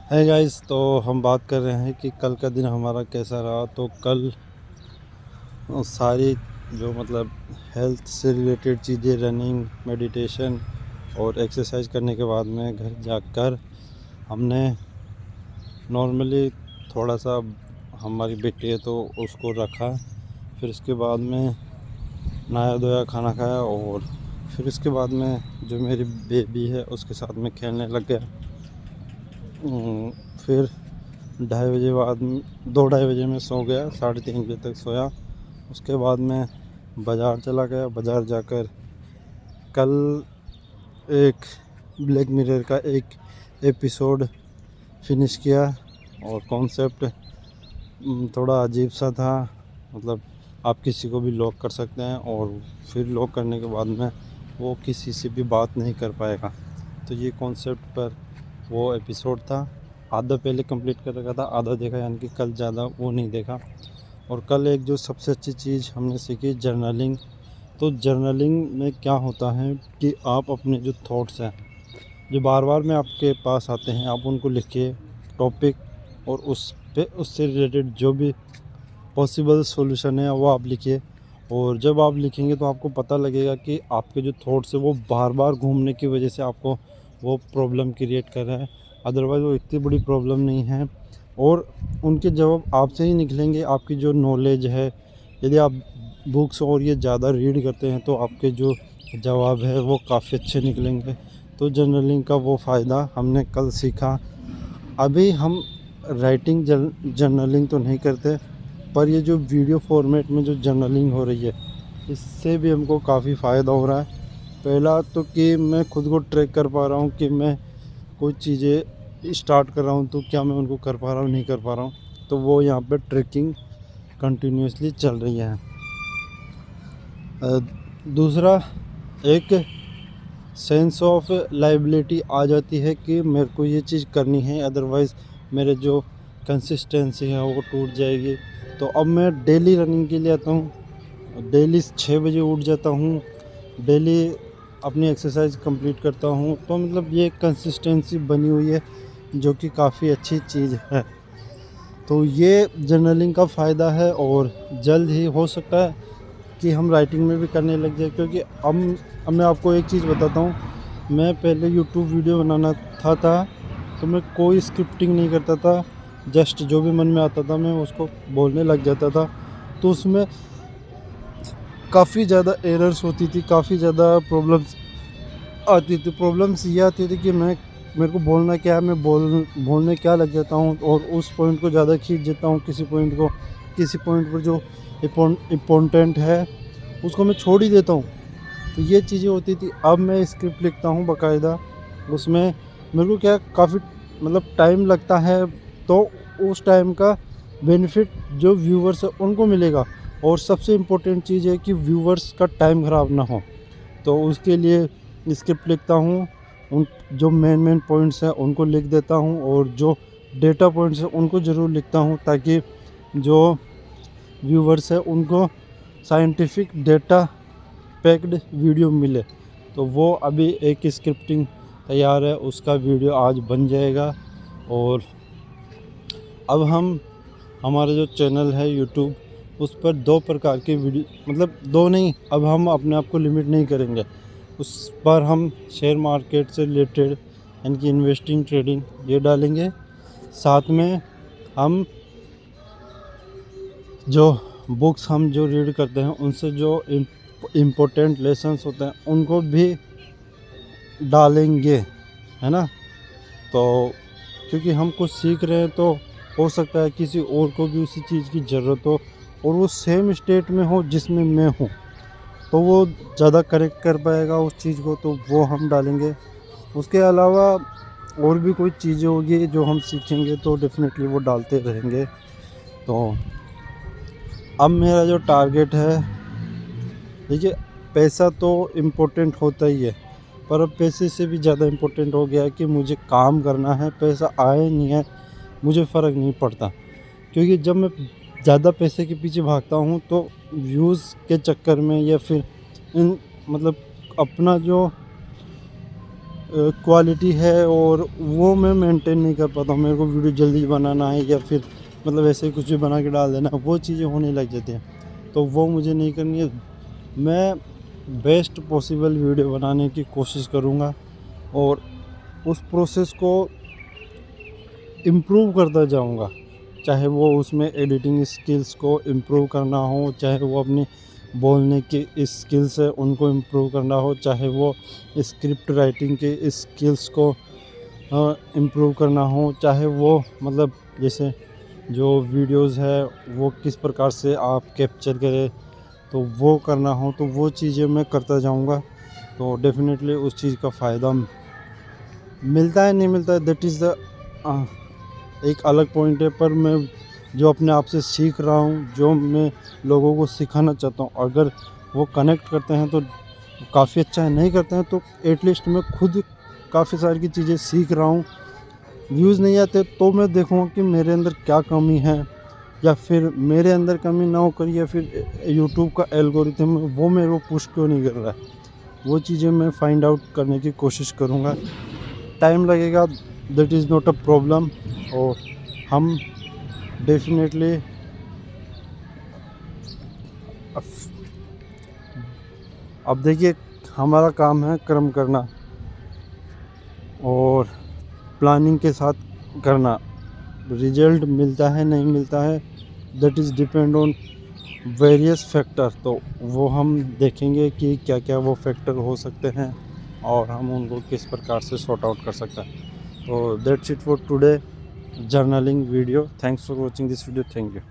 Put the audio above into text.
है गाइस। तो हम बात कर रहे हैं कि कल का दिन हमारा कैसा रहा। तो कल सारी जो हेल्थ से रिलेटेड चीज़ें, रनिंग, मेडिटेशन और एक्सरसाइज करने के बाद में घर जाकर हमने नॉर्मली थोड़ा सा, हमारी बेटी है तो उसको रखा। फिर उसके बाद में नहाया धोया, खाना खाया और फिर उसके बाद में जो मेरी बेबी है उसके साथ में खेलने लग गया। फिर 2:30 बजे बाद 2-2:30 बजे में सो गया, 3:30 बजे तक सोया। उसके बाद में बाज़ार चला गया। बाज़ार जाकर कल एक ब्लैक मिरर का एक एपिसोड फिनिश किया और कॉन्सेप्ट थोड़ा अजीब सा था। आप किसी को भी लॉक कर सकते हैं और फिर लॉक करने के बाद में वो किसी से भी बात नहीं कर पाएगा। तो ये कॉन्सेप्ट पर वो एपिसोड था। आधा पहले कंप्लीट कर रखा था, आधा देखा, यानी कि कल ज़्यादा वो नहीं देखा। और कल एक जो सबसे अच्छी चीज़ हमने सीखी, जर्नलिंग। तो जर्नलिंग में क्या होता है कि आप अपने जो थॉट्स हैं, जो बार बार में आपके पास आते हैं, आप उनको लिखिए, टॉपिक, और उस पे उससे रिलेटेड जो भी पॉसिबल सॉल्यूशन है वो आप लिखिए। और जब आप लिखेंगे तो आपको पता लगेगा कि आपके जो थॉट्स है वो बार बार घूमने की वजह से आपको वो प्रॉब्लम क्रिएट कर रहा है। अदरवाइज़ वो इतनी बड़ी प्रॉब्लम नहीं है और उनके जवाब आपसे ही निकलेंगे। आपकी जो नॉलेज है, यदि आप बुक्स और ये ज़्यादा रीड करते हैं तो आपके जो जवाब है वो काफ़ी अच्छे निकलेंगे। तो जर्नलिंग का वो फ़ायदा हमने कल सीखा। अभी हम राइटिंग जर्नलिंग तो नहीं करते, पर ये जो वीडियो फॉर्मेट में जो जर्नलिंग हो रही है, इससे भी हमको काफ़ी फ़ायदा हो रहा है। पहला तो कि मैं खुद को ट्रैक कर पा रहा हूँ कि मैं कोई चीज़ें स्टार्ट कर रहा हूँ तो क्या मैं उनको कर पा रहा हूँ, नहीं कर पा रहा हूँ। तो वो यहाँ पे ट्रैकिंग कंटिन्यूसली चल रही है। दूसरा, एक सेंस ऑफ लाइबिलिटी आ जाती है कि मेरे को ये चीज़ करनी है, अदरवाइज़ मेरे जो कंसिस्टेंसी है वो टूट जाएगी। तो अब मैं डेली रनिंग के लिए आता हूँ, डेली 6 बजे उठ जाता हूँ, डेली अपनी एक्सरसाइज कंप्लीट करता हूँ। तो ये कंसिस्टेंसी बनी हुई है जो कि काफ़ी अच्छी चीज़ है। तो ये जर्नलिंग का फ़ायदा है और जल्द ही हो सकता है कि हम राइटिंग में भी करने लग जाए। क्योंकि अब मैं आपको एक चीज़ बताता हूँ, मैं पहले यूट्यूब वीडियो बनाना था तो मैं कोई स्क्रिप्टिंग नहीं करता था, जस्ट जो भी मन में आता था मैं उसको बोलने लग जाता था। तो उसमें काफ़ी ज़्यादा एरर्स होती थी, काफ़ी ज़्यादा प्रॉब्लम्स आती थी। प्रॉब्लम्स ये आती थी कि मेरे को बोलना क्या है, मैं बोलने क्या लग जाता हूँ और उस पॉइंट को ज़्यादा खींच देता हूँ। किसी पॉइंट पर जो इम्पोर्टेंट है उसको मैं छोड़ ही देता हूँ। तो ये चीज़ें होती थी। अब मैं स्क्रिप्ट लिखता हूँ बाकायदा, उसमें मेरे को क्या काफ़ी टाइम लगता है, तो उस टाइम का बेनिफिट जो व्यूवर्स है उनको मिलेगा। और सबसे इम्पोर्टेंट चीज़ है कि व्यूवर्स का टाइम ख़राब ना हो। तो उसके लिए स्क्रिप्ट लिखता हूँ, उन जो मेन पॉइंट्स हैं उनको लिख देता हूँ और जो डेटा पॉइंट्स हैं उनको ज़रूर लिखता हूँ, ताकि जो व्यूवर्स हैं उनको साइंटिफिक डेटा पैक्ड वीडियो मिले। तो वो अभी एक स्क्रिप्टिंग तैयार है, उसका वीडियो आज बन जाएगा। और अब हमारा जो चैनल है यूट्यूब, उस पर 2 प्रकार के वीडियो, दो नहीं, अब हम अपने आप को लिमिट नहीं करेंगे। उस पर हम शेयर मार्केट से रिलेटेड, यानी कि इन्वेस्टिंग, ट्रेडिंग, ये डालेंगे। साथ में हम जो बुक्स हम जो रीड करते हैं उनसे जो इम्पोर्टेंट लेसन्स होते हैं उनको भी डालेंगे, है ना। तो क्योंकि हम कुछ सीख रहे हैं तो हो सकता है किसी और को भी उसी चीज़ की ज़रूरत हो और वो सेम स्टेट में हो जिसमें मैं हूँ, तो वो ज़्यादा करेक्ट कर पाएगा उस चीज़ को, तो वो हम डालेंगे। उसके अलावा और भी कोई चीज़ें होगी जो हम सीखेंगे तो डेफिनेटली वो डालते रहेंगे। तो अब मेरा जो टारगेट है, देखिए, पैसा तो इम्पोर्टेंट होता ही है, पर अब पैसे से भी ज़्यादा इम्पोर्टेंट हो गया है कि मुझे काम करना है। पैसा आए नहीं है मुझे फ़र्क नहीं पड़ता, क्योंकि जब मैं ज़्यादा पैसे के पीछे भागता हूँ तो व्यूज़ के चक्कर में, या फिर इन अपना जो क्वालिटी है और वो मैं मेंटेन नहीं कर पाता हूँ। मेरे को वीडियो जल्दी बनाना है या फिर मतलब ऐसे कुछ भी बना के डाल देना, वो चीज़ें होने लग जाती हैं, तो वो मुझे नहीं करनी है। मैं बेस्ट पॉसिबल वीडियो बनाने की कोशिश करूँगा और उस प्रोसेस को इम्प्रूव करता जाऊँगा, चाहे वो उसमें एडिटिंग स्किल्स को इम्प्रूव करना हो, चाहे वो अपनी बोलने की स्किल्स है उनको इम्प्रूव करना हो, चाहे वो स्क्रिप्ट राइटिंग के स्किल्स को इम्प्रूव करना हो, चाहे वो मतलब जैसे जो वीडियोस है वो किस प्रकार से आप कैप्चर करें तो वो करना हो, तो वो चीज़ें मैं करता जाऊँगा। तो डेफिनेटली उस चीज़ का फ़ायदा मिलता है नहीं मिलता है दैट इज़ द एक अलग पॉइंट है, पर मैं जो अपने आप से सीख रहा हूँ, जो मैं लोगों को सिखाना चाहता हूँ, अगर वो कनेक्ट करते हैं तो काफ़ी अच्छा है, नहीं करते हैं तो एटलीस्ट मैं खुद काफ़ी सारी की चीज़ें सीख रहा हूँ। व्यूज़ नहीं आते तो मैं देखूँगा कि मेरे अंदर क्या कमी है, या फिर मेरे अंदर कमी ना होकर या फिर यूट्यूब का एल्गोरिथम वो मेरे को पुश क्यों नहीं कर रहा है, वो चीज़ें मैं फाइंड आउट करने की कोशिश करूँगा। टाइम लगेगा, that is not a problem, और हम डेफिनेटली अब देखिए हमारा काम है कर्म करना और प्लानिंग के साथ करना। रिजल्ट मिलता है नहीं मिलता है that is depend on various factor, तो वो हम देखेंगे कि क्या क्या वो फैक्टर हो सकते हैं और हम उनको किस प्रकार से सॉर्ट आउट कर सकते हैं। तो that's it for today journaling video. Thanks for watching this video. Thank you.